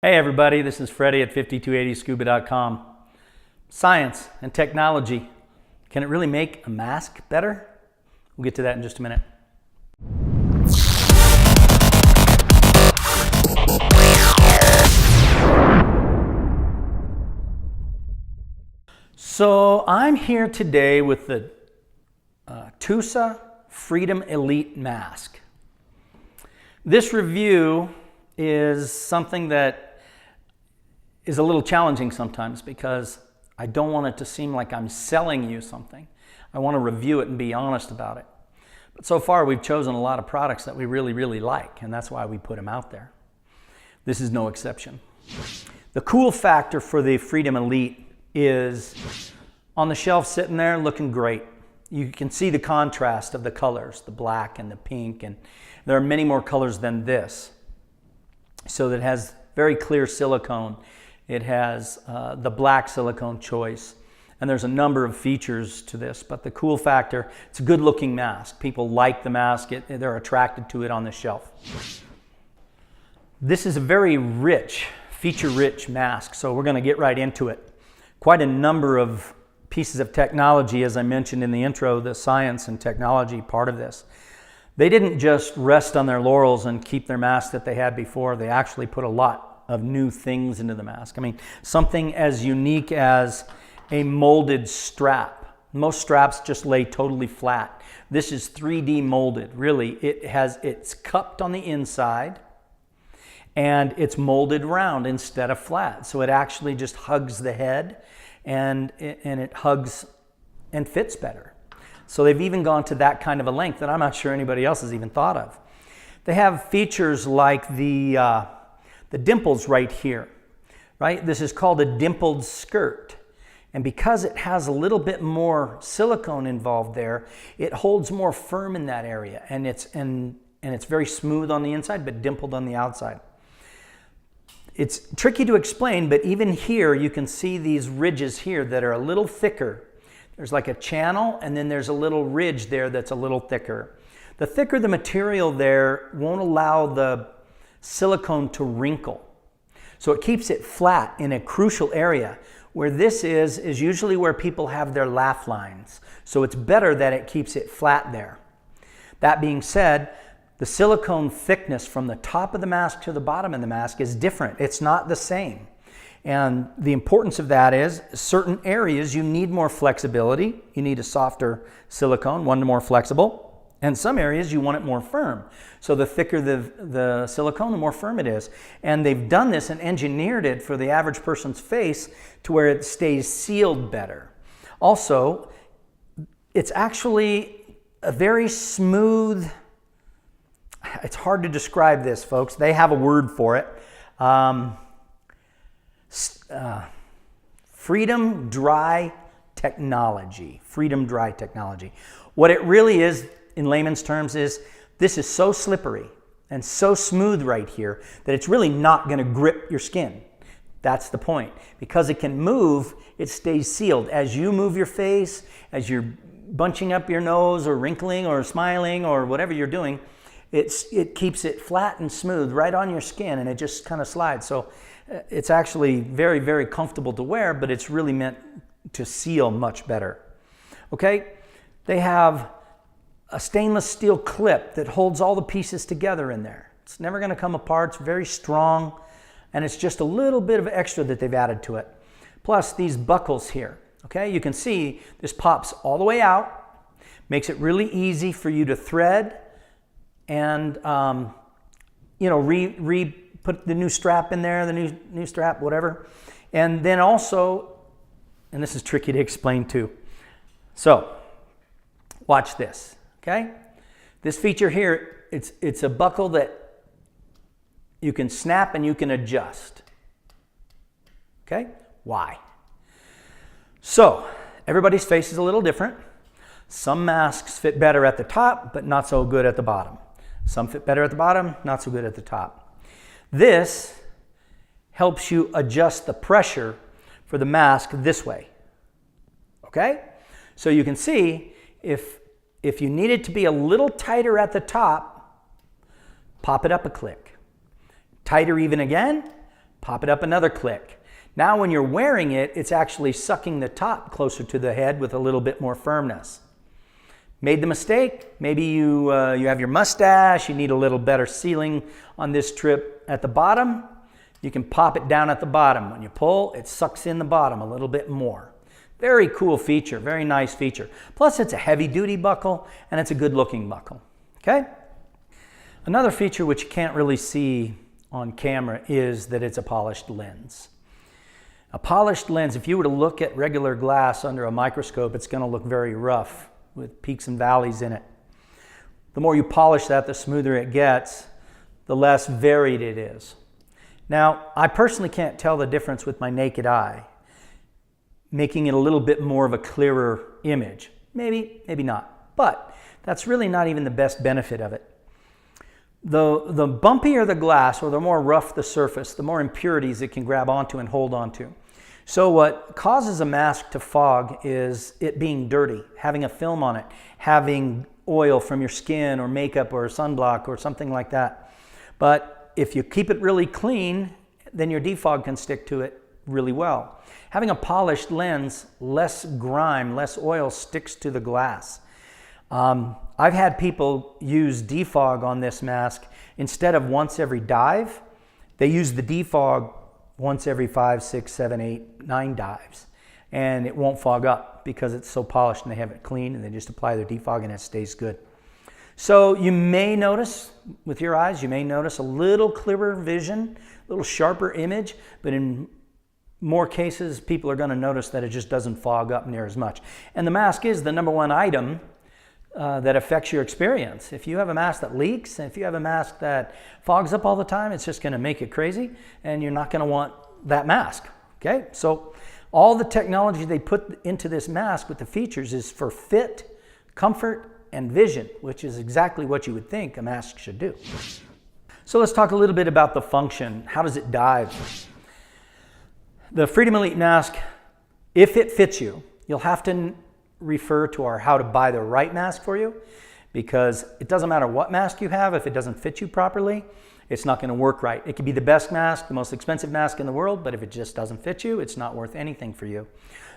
Hey everybody, this is Freddy at 5280scuba.com. Science and technology. Can it really make a mask better? We'll get to that in just a minute. So I'm here today with the TUSA Freedom Elite Mask. This review is something that is a little challenging sometimes because I don't want it to seem like I'm selling you something. I want to review it and be honest about it. But so far we've chosen a lot of products that we really like, and that's why we put them out there. This is no exception. The cool factor for the Freedom Elite is on the shelf sitting there looking great. You can see the contrast of the colors, the black and the pink, and there are many more colors than this. So that it has very clear silicone. It has the black silicone choice, and there's a number of features to this, but the cool factor, it's a good looking mask. People like the mask, they're attracted to it on the shelf. This is a very rich, feature-rich mask, so we're going to get right into it. Quite a number of pieces of technology, as I mentioned in the intro, the science and technology part of this. They didn't just rest on their laurels and keep their mask that they had before. They actually put a lot of new things into the mask. I mean, something as unique as a molded strap. Most straps just lay totally flat. This is 3D molded, really. It's cupped on the inside and it's molded round instead of flat. So it actually just hugs the head and it hugs and fits better. So they've even gone to that kind of a length that I'm not sure anybody else has even thought of. They have features like the dimples right here, right? This is called a dimpled skirt. And because it has a little bit more silicone involved there, it holds more firm in that area. And it's very smooth on the inside, but dimpled on the outside. It's tricky to explain, but even here you can see these ridges here that are a little thicker. There's like a channel, and then there's a little ridge there that's a little thicker. The thicker the material there won't allow the silicone to wrinkle. So it keeps it flat in a crucial area. Where this is usually where people have their laugh lines. So it's better that it keeps it flat there. That being said, the silicone thickness from the top of the mask to the bottom of the mask is different. It's not the same. And the importance of that is certain areas you need more flexibility. You need a softer silicone, one more flexible. And some areas you want it more firm. So the thicker the silicone, the more firm it is. And they've done this and engineered it for the average person's face to where it stays sealed better. Also, it's actually a very smooth, it's hard to describe this, folks. They have a word for it. Freedom Dry Technology. Freedom Dry Technology. What it really is, in layman's terms, is this is so slippery and so smooth right here that it's really not going to grip your skin. That's the point. Because it can move, it stays sealed. As you move your face, as you're bunching up your nose or wrinkling or smiling or whatever you're doing, it keeps it flat and smooth right on your skin, and it just kind of slides. So it's actually very comfortable to wear, but it's really meant to seal much better. Okay? They have a stainless steel clip that holds all the pieces together in there. It's never going to come apart. It's very strong, and it's just a little bit of extra that they've added to it. Plus these buckles here. Okay? You can see this pops all the way out, makes it really easy for you to thread and put the new strap in there, the new strap, whatever. And then also, and this is tricky to explain too. So, watch this, okay? This feature here, it's a buckle that you can snap and you can adjust. Okay? Why? So, everybody's face is a little different. Some masks fit better at the top, but not so good at the bottom. Some fit better at the bottom, not so good at the top. This helps you adjust the pressure for the mask this way. Okay? So you can see if you need it to be a little tighter at the top, pop it up a click. Tighter even again, Pop it up another click. Now when you're wearing it, it's actually sucking the top closer to the head with a little bit more firmness. Made the mistake, maybe you have your mustache, you need a little better sealing on this trip at the bottom, you can pop it down at the bottom. When you pull, it sucks in the bottom a little bit more. Very cool feature, very nice feature. Plus it's a heavy duty buckle and it's a good looking buckle, okay? Another feature which you can't really see on camera is that it's a polished lens. A polished lens, if you were to look at regular glass under a microscope, it's going to look very rough with peaks and valleys in it. The more you polish that, the smoother it gets, the less varied it is. Now, I personally can't tell the difference with my naked eye, making it a little bit more of a clearer image. Maybe, maybe not. But that's really not even the best benefit of it. The bumpier the glass, or the more rough the surface, the more impurities it can grab onto and hold onto. So what causes a mask to fog is it being dirty, having a film on it, having oil from your skin or makeup or sunblock or something like that. But if you keep it really clean, then your defog can stick to it really well. Having a polished lens, less grime, less oil sticks to the glass. I've had people use defog on this mask. Instead of once every dive, they use the defog once every 5, 6, 7, 8, 9 dives. And it won't fog up because it's so polished and they have it clean and they just apply their defog and it stays good. So you may notice, with your eyes, you may notice a little clearer vision, a little sharper image, but in more cases, people are going to notice that it just doesn't fog up near as much. And the mask is the #1 item that affects your experience. If you have a mask that leaks, and if you have a mask that fogs up all the time, it's just going to make it crazy, and you're not going to want that mask. Okay, so all the technology they put into this mask with the features is for fit, comfort, and vision, which is exactly what you would think a mask should do. So let's talk a little bit about the function. How does it dive? The Freedom Elite mask, if it fits you, you'll have to refer to our how to buy the right mask for you, because it doesn't matter what mask you have, if it doesn't fit you properly, it's not going to work right. It could be the best mask, the most expensive mask in the world, but if it just doesn't fit you, it's not worth anything for you.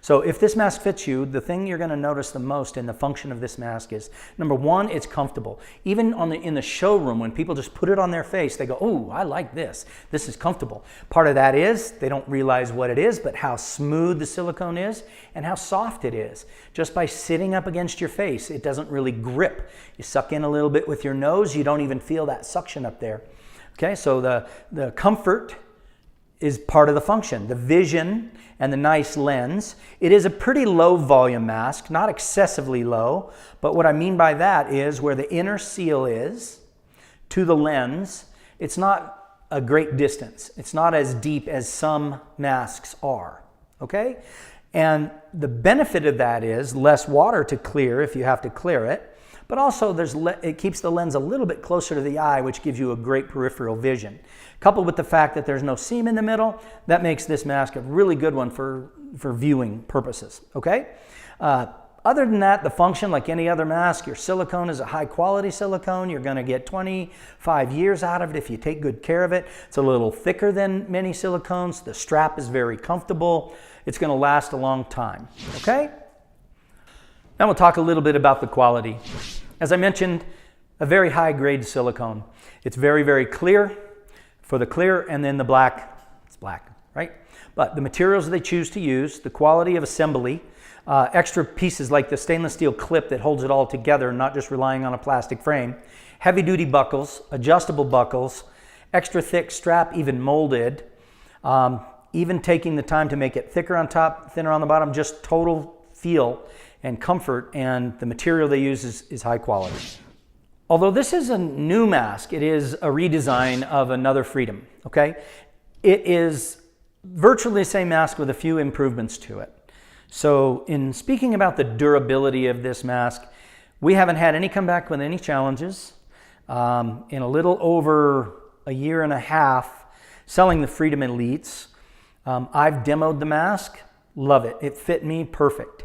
So if this mask fits you, the thing you're going to notice the most in the function of this mask is, #1, it's comfortable. Even in the showroom, when people just put it on their face, they go, "Oh, I like this. This is comfortable." Part of that is they don't realize what it is, but how smooth the silicone is and how soft it is. Just by sitting up against your face, it doesn't really grip. You suck in a little bit with your nose, you don't even feel that suction up there. Okay, so the comfort is part of the function. The vision and the nice lens. It is a pretty low volume mask, not excessively low, but what I mean by that is where the inner seal is to the lens, it's not a great distance. It's not as deep as some masks are, okay? And the benefit of that is less water to clear if you have to clear it, but also it keeps the lens a little bit closer to the eye, which gives you a great peripheral vision. Coupled with the fact that there's no seam in the middle, that makes this mask a really good one for viewing purposes, okay? Other than that, the function, like any other mask, your silicone is a high quality silicone. You're gonna get 25 years out of it if you take good care of it. It's a little thicker than many silicones. The strap is very comfortable. It's gonna last a long time, okay? Now we'll talk a little bit about the quality. As I mentioned, a very high grade silicone. It's very, very clear for the clear, and then the black, it's black, right? But the materials they choose to use, the quality of assembly, extra pieces like the stainless steel clip that holds it all together, not just relying on a plastic frame, heavy duty buckles, adjustable buckles, extra thick strap, even molded, even taking the time to make it thicker on top, thinner on the bottom, just total feel and comfort, and the material they use is high quality. Although this is a new mask, it is a redesign of another Freedom, okay? It is virtually the same mask with a few improvements to it. So in speaking about the durability of this mask, we haven't had any comeback with any challenges. In a little over a year and a half selling the Freedom Elites, I've demoed the mask, love it. It fit me perfect.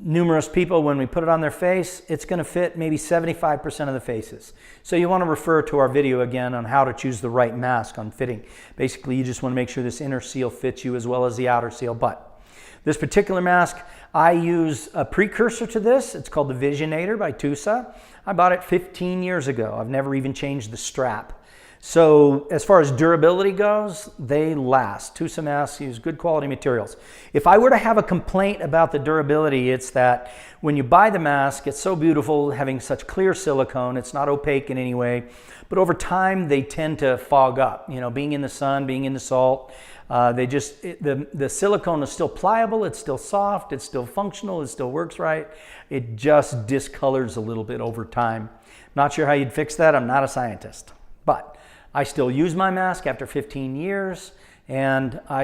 numerous people, when we put it on their face, it's going to fit maybe 75% of the faces. So you want to refer to our video again on how to choose the right mask on fitting. Basically, you just want to make sure this inner seal fits you as well as the outer seal. But this particular mask, I use a precursor to this. It's called the Visionator by TUSA. I bought it 15 years ago. I've never even changed the strap. So as far as durability goes, they last. TUSA masks use good quality materials. If I were to have a complaint about the durability, it's that when you buy the mask, it's so beautiful having such clear silicone. It's not opaque in any way, but over time they tend to fog up. You know, being in the sun, being in the salt, the silicone is still pliable, it's still soft, it's still functional, it still works right. It just discolors a little bit over time. Not sure how you'd fix that. I'm not a scientist, but I still use my mask after 15 years, and I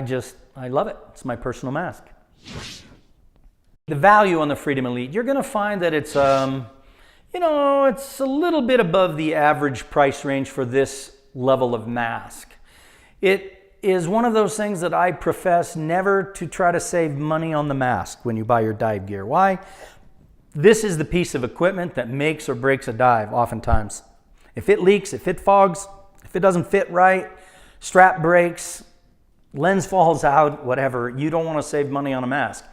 love it. It's my personal mask. The value on the Freedom Elite, you're going to find that it's, it's a little bit above the average price range for this level of mask. It is one of those things that I profess never to try to save money on the mask when you buy your dive gear. Why? This is the piece of equipment that makes or breaks a dive oftentimes. If it leaks, if it fogs, if it doesn't fit right, strap breaks, lens falls out, whatever, you don't want to save money on a mask.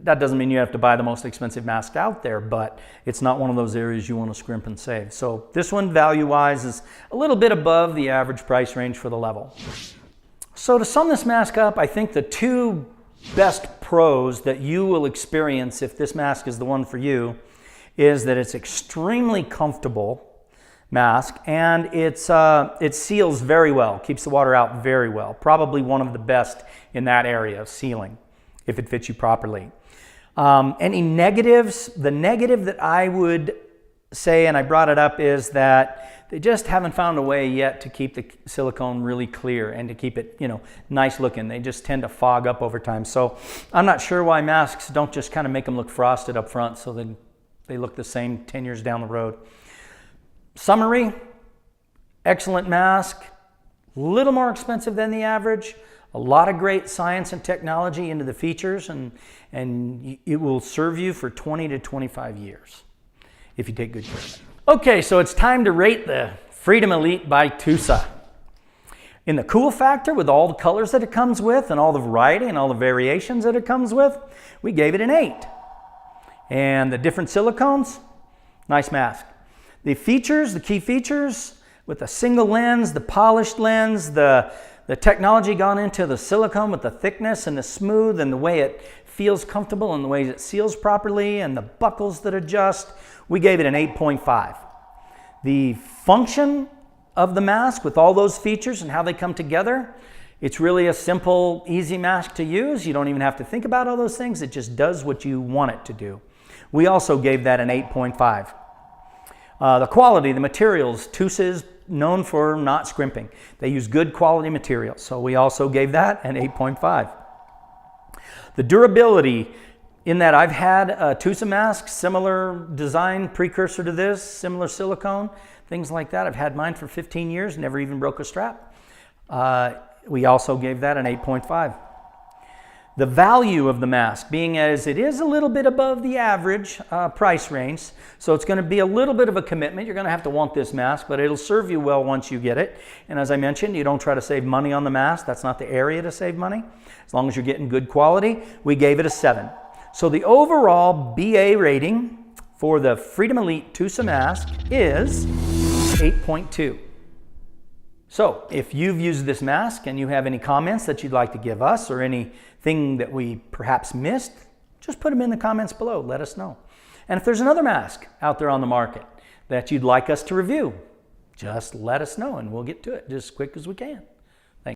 That doesn't mean you have to buy the most expensive mask out there, but it's not one of those areas you want to scrimp and save. So this one, value-wise, is a little bit above the average price range for the level. So to sum this mask up, I think the two best pros that you will experience if this mask is the one for you is that it's extremely comfortable mask, and it seals very well, keeps the water out very well. Probably one of the best in that area of sealing, if it fits you properly. Any negatives? The negative that I would say, and I brought it up, is that they just haven't found a way yet to keep the silicone really clear and to keep it, nice looking. They just tend to fog up over time. So I'm not sure why masks don't just kind of make them look frosted up front so that they look the same 10 years down the road. Summary, excellent mask, a little more expensive than the average, a lot of great science and technology into the features, and it will serve you for 20 to 25 years if you take good care of it. Okay, so it's time to rate the Freedom Elite by TUSA. In the cool factor, with all the colors that it comes with and all the variety and all the variations that it comes with, we gave it an 8. And the different silicones, nice mask. The features, the key features, with the single lens, the polished lens, the technology gone into the silicone with the thickness and the smooth and the way it feels comfortable and the way it seals properly and the buckles that adjust, we gave it an 8.5. The function of the mask with all those features and how they come together, it's really a simple, easy mask to use. You don't even have to think about all those things. It just does what you want it to do. We also gave that an 8.5. The quality, the materials, TUSA is known for not scrimping. They use good quality materials, so we also gave that an 8.5. The durability, in that I've had a TUSA mask, similar design, precursor to this, similar silicone, things like that. I've had mine for 15 years, never even broke a strap. We also gave that an 8.5. The value of the mask, being as it is a little bit above the average price range, so it's going to be a little bit of a commitment. You're going to have to want this mask, but it'll serve you well once you get it. And as I mentioned, you don't try to save money on the mask. That's not the area to save money. As long as you're getting good quality, we gave it a 7. So the overall BA rating for the Freedom Elite TUSA mask is 8.2. So if you've used this mask and you have any comments that you'd like to give us or anything that we perhaps missed, just put them in the comments below. Let us know. And if there's another mask out there on the market that you'd like us to review, just let us know and we'll get to it just as quick as we can.